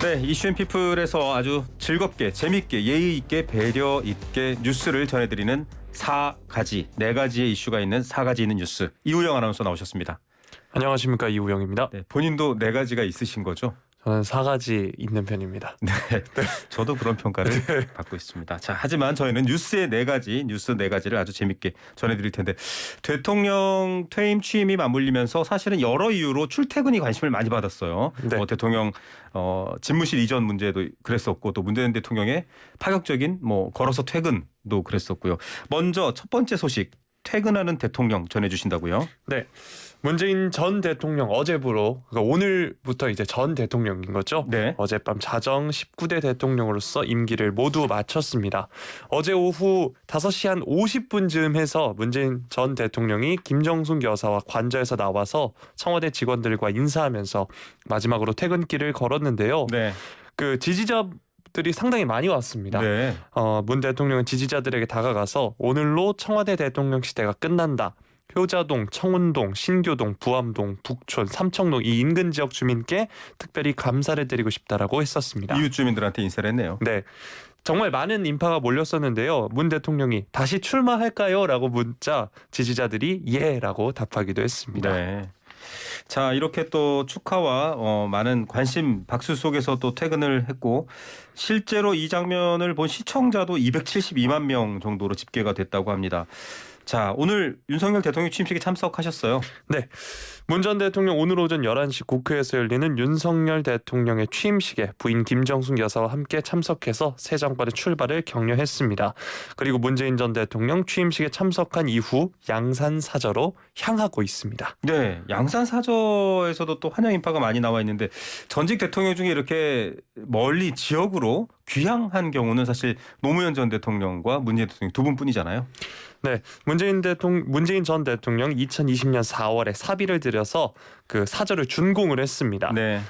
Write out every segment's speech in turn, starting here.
네, 이슈앤피플에서 아주 즐겁게, 재밌게, 예의 있게, 배려 있게 뉴스를 전해드리는 네 가지의 이슈가 있는 4가지 있는 뉴스. 이우영 아나운서 나오셨습니다. 안녕하십니까, 이우영입니다. 네, 본인도 4가지가 있으신 거죠? 저는 4가지 있는 편입니다. 네, 저도 그런 평가를 받고 있습니다. 자, 하지만 저희는 뉴스의 4가지, 뉴스 4가지를 아주 재밌게 전해드릴 텐데, 대통령 퇴임 취임이 맞물리면서 사실은 여러 이유로 출퇴근이 관심을 많이 받았어요. 네. 대통령 집무실 이전 문제도 그랬었고, 또 문재인 대통령의 파격적인 걸어서 퇴근도 그랬었고요. 먼저 첫 번째 소식, 퇴근하는 대통령 전해주신다고요? 네. 문재인 전 대통령 어제부로, 그러니까 오늘부터 이제 전 대통령인 거죠. 네. 어젯밤 자정 19대 대통령으로서 임기를 모두 마쳤습니다. 어제 오후 5시 한 50분쯤 해서 문재인 전 대통령이 김정숙 여사와 관저에서 나와서 청와대 직원들과 인사하면서 마지막으로 퇴근길을 걸었는데요. 네. 그 지지자들이 상당히 많이 왔습니다. 네. 문 대통령은 지지자들에게 다가가서 오늘로 청와대 대통령 시대가 끝난다. 효자동, 청운동, 신교동, 부암동, 북촌, 삼청동 이 인근 지역 주민께 특별히 감사를 드리고 싶다라고 했었습니다. 이웃 주민들한테 인사를 했네요. 네. 정말 많은 인파가 몰렸었는데요. 문 대통령이 다시 출마할까요? 라고 묻자 지지자들이 예라고 답하기도 했습니다. 네. 자, 이렇게 또 축하와 많은 관심 박수 속에서 또 퇴근을 했고, 실제로 이 장면을 본 시청자도 272만 명 정도로 집계가 됐다고 합니다. 자, 오늘 윤석열 대통령 취임식에 참석하셨어요. 네. 문 전 대통령 오늘 오전 11시 국회에서 열리는 윤석열 대통령의 취임식에 부인 김정숙 여사와 함께 참석해서 새 정권의 출발을 격려했습니다. 그리고 문재인 전 대통령 취임식에 참석한 이후 양산 사저로 향하고 있습니다. 네, 양산 사저에서도 또 환영 인파가 많이 나와 있는데, 전직 대통령 중에 이렇게 멀리 지역으로 귀향한 경우는 사실 노무현 전 대통령과 문재인 대통령 두 분뿐이잖아요. 네, 문재인 전 대통령 2020년 4월에 사비를 들여서 그 사저를 준공을 했습니다. 네.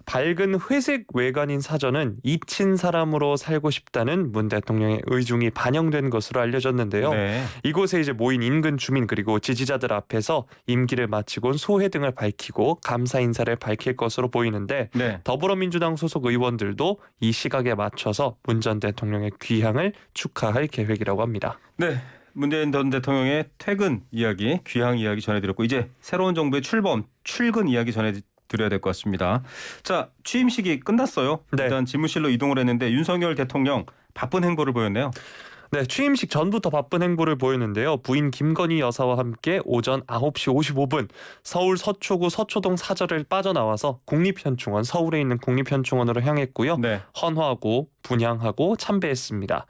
밝은 회색 외관인 사저는 잊힌 사람으로 살고 싶다는 문 대통령의 의중이 반영된 것으로 알려졌는데요. 네. 이곳에 이제 모인 인근 주민 그리고 지지자들 앞에서 임기를 마치고 소회등을 밝히고 감사 인사를 밝힐 것으로 보이는데, 네. 더불어민주당 소속 의원들도 이 시각에 맞춰서 문 전 대통령의 귀향을 축하할 계획이라고 합니다. 네. 문재인 전 대통령의 퇴근 이야기, 귀향 이야기 전해드렸고, 이제 새로운 정부의 출근 이야기 전해드려야 될 것 같습니다. 자, 취임식이 끝났어요. 네. 일단 집무실로 이동을 했는데 윤석열 대통령 바쁜 행보를 보였네요. 네, 취임식 전부터 바쁜 행보를 보였는데요. 부인 김건희 여사와 함께 오전 9시 55분 서울 서초구 서초동 사저를 빠져나와서 국립현충원, 서울에 있는 국립현충원으로 향했고요. 네. 헌화하고 분향하고 참배했습니다.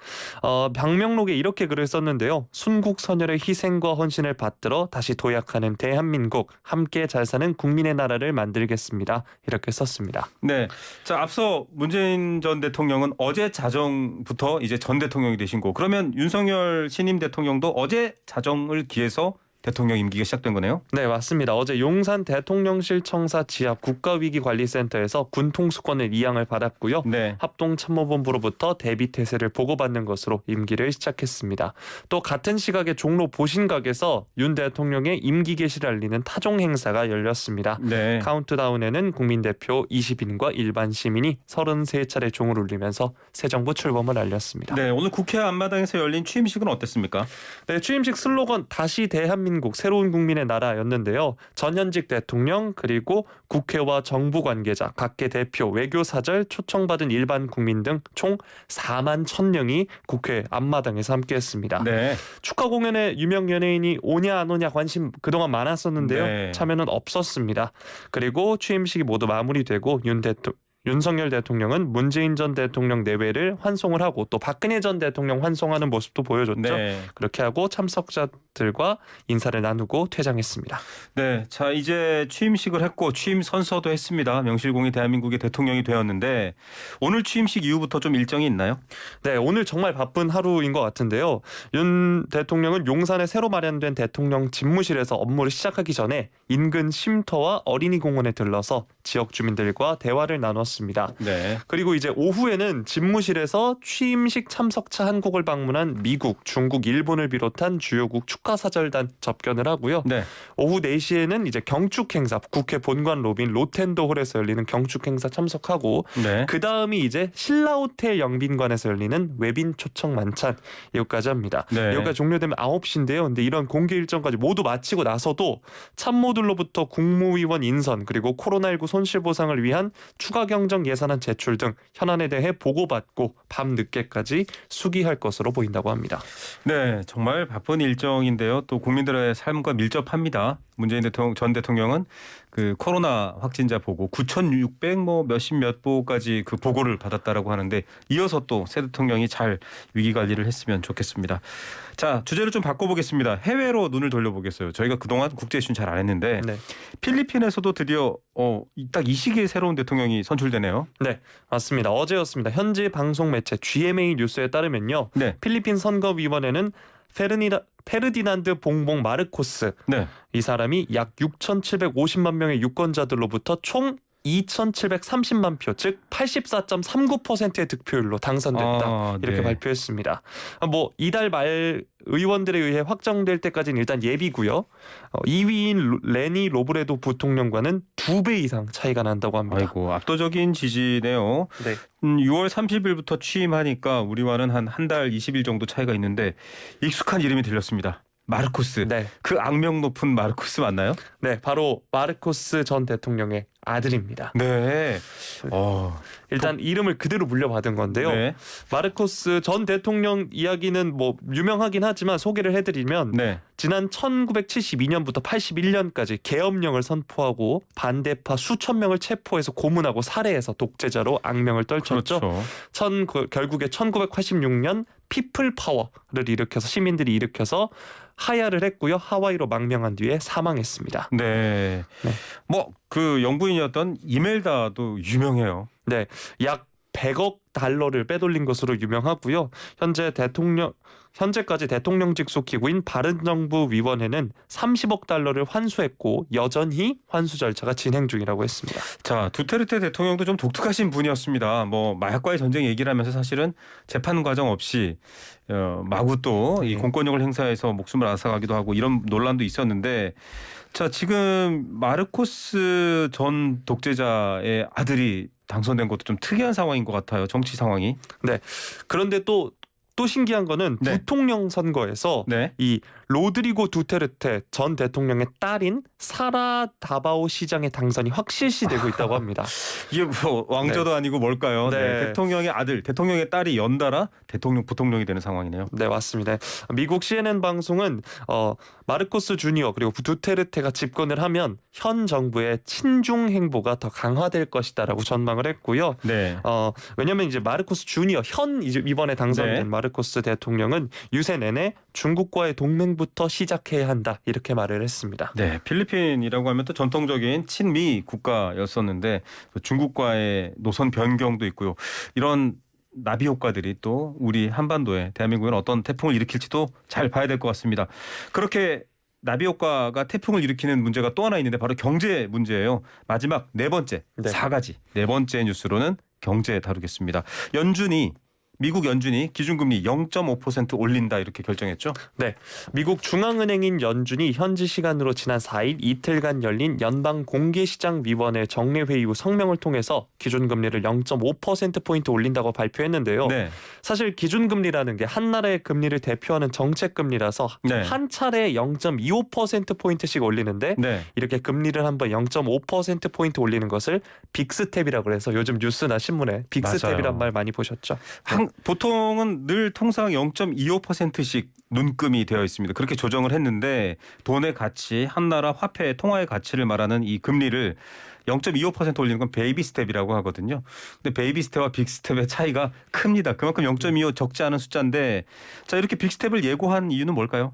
방명록에 이렇게 글을 썼는데요. 순국선열의 희생과 헌신을 받들어 다시 도약하는 대한민국, 함께 잘 사는 국민의 나라를 만들겠습니다. 이렇게 썼습니다. 네. 자, 앞서 문재인 전 대통령은 어제 자정부터 이제 전 대통령이 되신 거고, 그러면 윤석열 신임 대통령도 어제 자정을 기해서 대통령 임기가 시작된 거네요. 네, 맞습니다. 어제 용산 대통령실 청사 지하 국가위기관리센터에서 군통수권을 이양을 받았고요. 네. 합동참모본부로부터 대비태세를 보고받는 것으로 임기를 시작했습니다. 또 같은 시각에 종로 보신각에서 윤 대통령의 임기 개시를 알리는 타종 행사가 열렸습니다. 네. 카운트다운에는 국민대표 20인과 일반 시민이 33차례 종을 울리면서 새 정부 출범을 알렸습니다. 네, 오늘 국회 앞마당에서 열린 취임식은 어땠습니까? 네, 취임식 슬로건 다시 대한민국 새로운 국민의 나라였는데요. 전현직 대통령 그리고 국회와 정부 관계자, 각계 대표, 외교사절, 초청받은 일반 국민 등 총 4만 1,000명이 국회 앞마당에서 함께했습니다. 네. 축하 공연에 유명 연예인이 오냐 안 오냐 관심 그동안 많았었는데요. 네. 참여는 없었습니다. 그리고 취임식이 모두 마무리되고 윤석열 대통령은 문재인 전 대통령 내외를 환송을 하고 또 박근혜 전 대통령 환송하는 모습도 보여줬죠. 네. 그렇게 하고 참석자들과 인사를 나누고 퇴장했습니다. 네, 자, 이제 취임식을 했고 취임 선서도 했습니다. 명실공히 대한민국의 대통령이 되었는데, 오늘 취임식 이후부터 좀 일정이 있나요? 네, 오늘 정말 바쁜 하루인 것 같은데요. 윤 대통령은 용산에 새로 마련된 대통령 집무실에서 업무를 시작하기 전에 인근 쉼터와 어린이공원에 들러서 지역 주민들과 대화를 나눴습니다. 네. 그리고 이제 오후에는 집무실에서 취임식 참석차 한국을 방문한 미국, 중국, 일본을 비롯한 주요국 축하사절단 접견을 하고요. 네. 오후 4시에는 이제 경축 행사, 국회 본관 로비인 로텐더홀에서 열리는 경축 행사 참석하고 네. 그 다음이 이제 신라호텔 영빈관에서 열리는 외빈 초청 만찬 여기까지 합니다. 네. 여기가 종료되면 9시인데요. 근데 이런 공개 일정까지 모두 마치고 나서도 참모들로부터 국무위원 인선 그리고 코로나19 손실보상을 위한 추가 경정 예산안 제출 등 현안에 대해 보고받고 밤 늦게까지 수기할 것으로 보인다고 합니다. 네, 정말 바쁜 일정인데요. 또 국민들의 삶과 밀접합니다. 문재인 전 대통령은 그 코로나 확진자 보고 9,600 몇십 몇 보까지 그 보고를 받았다라고 하는데 이어서 또 새 대통령이 잘 위기 관리를 했으면 좋겠습니다. 자, 주제를 좀 바꿔보겠습니다. 해외로 눈을 돌려보겠어요. 저희가 그동안 국제 이슈는 잘 안 했는데 네. 필리핀에서도 드디어 딱 이 시기에 새로운 대통령이 선출되네요. 네, 맞습니다. 어제였습니다. 현지 방송 매체 GMA 뉴스에 따르면요. 네. 필리핀 선거위원회는 페르디난드 봉봉 마르코스 네. 이 사람이 약 6,750만 명의 유권자들로부터 총 2,730만 표, 즉 84.39%의 득표율로 당선됐다. 이렇게 네. 발표했습니다. 뭐 이달 말 의원들에 의해 확정될 때까지는 일단 예비고요. 2위인 레니 로브레도 부통령과는 2배 이상 차이가 난다고 합니다. 아이고, 압도적인 지지네요. 네. 6월 30일부터 취임하니까 우리와는 한 달 20일 정도 차이가 있는데 익숙한 이름이 들렸습니다. 마르코스. 네. 그 악명 높은 마르코스 맞나요? 네, 바로 마르코스 전 대통령의 아들입니다. 네. 일단 이름을 그대로 물려받은 건데요. 네. 마르코스 전 대통령 이야기는 뭐 유명하긴 하지만 소개를 해드리면 네. 지난 1972년부터 81년까지 계엄령을 선포하고 반대파 수천 명을 체포해서 고문하고 살해해서 독재자로 악명을 떨쳤죠. 그렇죠. 결국에 1986년 피플 파워를 일으켜서 시민들이 일으켜서 하야를 했고요. 하와이로 망명한 뒤에 사망했습니다. 네. 네. 뭐 그 영부인이었던 이멜다도 유명해요. 네, 약 100억 달러를 빼돌린 것으로 유명하고요. 현재까지 대통령직 속 기구인 바른정부위원회는 30억 달러를 환수했고 여전히 환수 절차가 진행 중이라고 했습니다. 자, 두테르테 대통령도 좀 독특하신 분이었습니다. 뭐 마약과의 전쟁 얘기를 하면서 사실은 재판 과정 없이 마구 또 이 공권력을 행사해서 목숨을 앗아가기도 하고 이런 논란도 있었는데 자, 지금 마르코스 전 독재자의 아들이 당선된 것도 좀 특이한 상황인 것 같아요. 정치 상황이. 네. 그런데 또 신기한 거는 네. 부통령 선거에서 네. 이 로드리고 두테르테 전 대통령의 딸인 사라 다바오 시장의 당선이 확실시되고 있다고 합니다. 이게 뭐 왕조도 아니고 뭘까요? 네. 네. 대통령의 아들, 대통령의 딸이 연달아 부통령이 되는 상황이네요. 네, 맞습니다. 미국 CNN 방송은 마르코스 주니어 그리고 두테르테가 집권을 하면 현 정부의 친중 행보가 더 강화될 것이다라고 전망을 했고요. 네. 왜냐하면 이제 마르코스 주니어 이번에 당선된 네. 마르코스 대통령은 유세 내내 중국과의 동맹부터 시작해야 한다 이렇게 말을 했습니다. 네, 필리핀이라고 하면 또 전통적인 친미 국가였었는데 또 중국과의 노선 변경도 있고요. 이런 나비 효과들이 또 우리 한반도에 대한민국에는 어떤 태풍을 일으킬지도 잘 봐야 될 것 같습니다. 그렇게 나비 효과가 태풍을 일으키는 문제가 또 하나 있는데 바로 경제 문제예요. 마지막 네 번째, 네. 4가지. 네 번째 뉴스로는 경제 다루겠습니다. 미국 연준이 기준금리 0.5% 올린다 이렇게 결정했죠. 네, 미국 중앙은행인 연준이 현지 시간으로 지난 4일 이틀간 열린 연방공개시장위원회 정례회의 후 성명을 통해서 기준금리를 0.5%포인트 올린다고 발표했는데요. 네. 사실 기준금리라는 게 한 나라의 금리를 대표하는 정책금리라서 네. 한 차례에 0.25%포인트씩 올리는데 네. 이렇게 금리를 한번 0.5%포인트 올리는 것을 빅스텝이라고 해서 요즘 뉴스나 신문에 빅스텝이란 맞아요. 말 많이 보셨죠? 보통은 늘 통상 0.25%씩 눈금이 되어 있습니다. 그렇게 조정을 했는데 돈의 가치, 한 나라 화폐의 통화의 가치를 말하는 이 금리를 0.25% 올리는 건 베이비 스텝이라고 하거든요. 근데 베이비 스텝과 빅 스텝의 차이가 큽니다. 그만큼 0.25 적지 않은 숫자인데 자, 이렇게 빅 스텝을 예고한 이유는 뭘까요?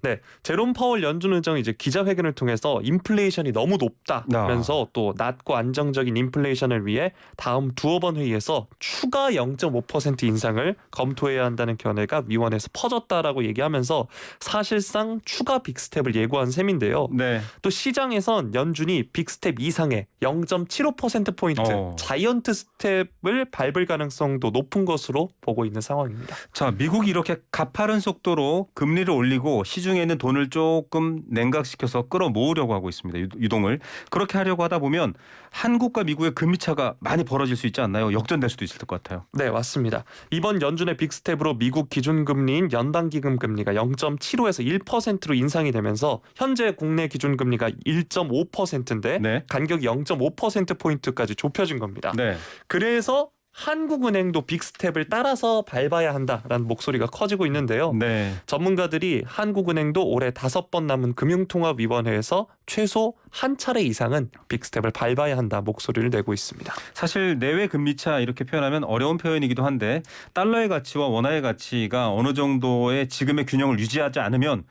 네, 제롬 파월 연준 의장이 이제 기자회견을 통해서 인플레이션이 너무 높다면서 또 낮고 안정적인 인플레이션을 위해 다음 두어 번 회의에서 추가 0.5% 인상을 검토해야 한다는 견해가 위원회에서 퍼졌다라고 얘기하면서 사실상 추가 빅스텝을 예고한 셈인데요. 네. 또 시장에선 연준이 빅스텝 이상의 0.75%포인트 자이언트 스텝을 밟을 가능성도 높은 것으로 보고 있는 상황입니다. 자, 미국이 이렇게 가파른 속도로 금리를 올리고 시중에 있는 돈을 조금 냉각시켜서 끌어모으려고 하고 있습니다. 유동을. 그렇게 하려고 하다 보면 한국과 미국의 금리 차가 많이 벌어질 수 있지 않나요? 역전될 수도 있을 것 같아요. 네, 맞습니다. 이번 연준의 빅스텝으로 미국 기준금리인 연방기금 금리가 0.75에서 1%로 인상이 되면서 현재 국내 기준금리가 1.5%인데 네. 간격이 0.5%포인트까지 좁혀진 겁니다. 네. 그래서 한국은행도 빅스텝을 따라서 밟아야 한다라는 목소리가 커지고 있는데요. 네. 전문가들이 한국은행도 올해 5번 남은 금융통합위원회에서 최소 한 차례 이상은 빅스텝을 밟아야 한다 목소리를 내고 있습니다. 사실 내외 금리차 이렇게 표현하면 어려운 표현이기도 한데 달러의 가치와 원화의 가치가 어느 정도의 지금의 균형을 유지하지 않으면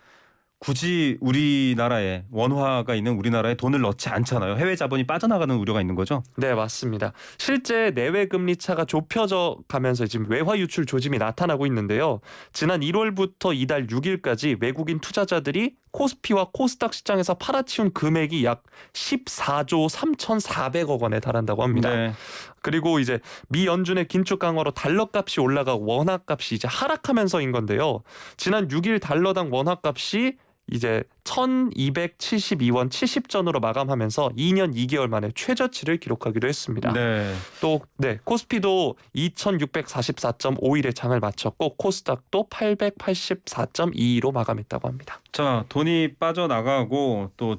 굳이 우리나라에 원화가 있는 우리나라에 돈을 넣지 않잖아요. 해외 자본이 빠져나가는 우려가 있는 거죠. 네, 맞습니다. 실제 내외 금리 차가 좁혀져 가면서 지금 외화 유출 조짐이 나타나고 있는데요. 지난 1월부터 이달 6일까지 외국인 투자자들이 코스피와 코스닥 시장에서 팔아치운 금액이 약 14조 3,400억 원에 달한다고 합니다. 네. 그리고 이제 미 연준의 긴축 강화로 달러 값이 올라가고 원화 값이 이제 하락하면서인 건데요. 지난 6일 달러당 원화 값이 이제 1,272원 70전으로 마감하면서 2년 2개월 만에 최저치를 기록하기도 했습니다. 네. 또 코스피도 2,644.51의 장을 마쳤고 코스닥도 884.22로 마감했다고 합니다. 자, 돈이 빠져나가고 또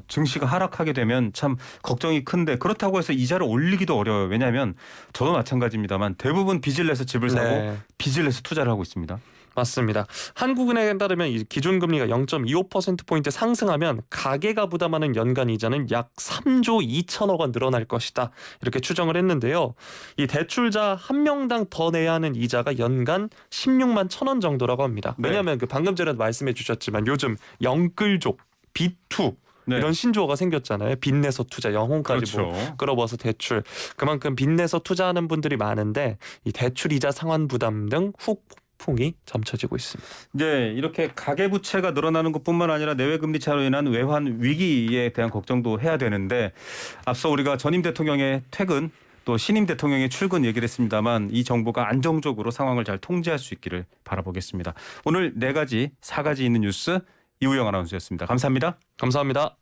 증시가 하락하게 되면 참 걱정이 큰데 그렇다고 해서 이자를 올리기도 어려워요. 왜냐하면 저도 마찬가지입니다만 대부분 빚을 내서 집을 사고 네. 빚을 내서 투자를 하고 있습니다. 맞습니다. 한국은행에 따르면 이 기준금리가 0.25%포인트 상승하면 가계가 부담하는 연간 이자는 약 3조 2천억 원 늘어날 것이다. 이렇게 추정을 했는데요. 이 대출자 한 명당 더 내야 하는 이자가 연간 16만 1천 원 정도라고 합니다. 왜냐하면 그 방금 전에도 말씀해 주셨지만 요즘 영끌족, 빚투 네. 이런 신조어가 생겼잖아요. 빚내서 투자, 영혼까지 그렇죠. 뭐 끌어모아서 대출. 그만큼 빚내서 투자하는 분들이 많은데 이 대출 이자 상환 부담 등 폭풍이 점쳐지고 있습니다. 네, 이렇게 가계부채가 늘어나는 것뿐만 아니라 내외 금리 차로 인한 외환 위기에 대한 걱정도 해야 되는데 앞서 우리가 전임 대통령의 퇴근 또 신임 대통령의 출근 얘기를 했습니다만 이 정부가 안정적으로 상황을 잘 통제할 수 있기를 바라보겠습니다. 오늘 4가지 있는 뉴스 이우영 아나운서였습니다. 감사합니다. 감사합니다.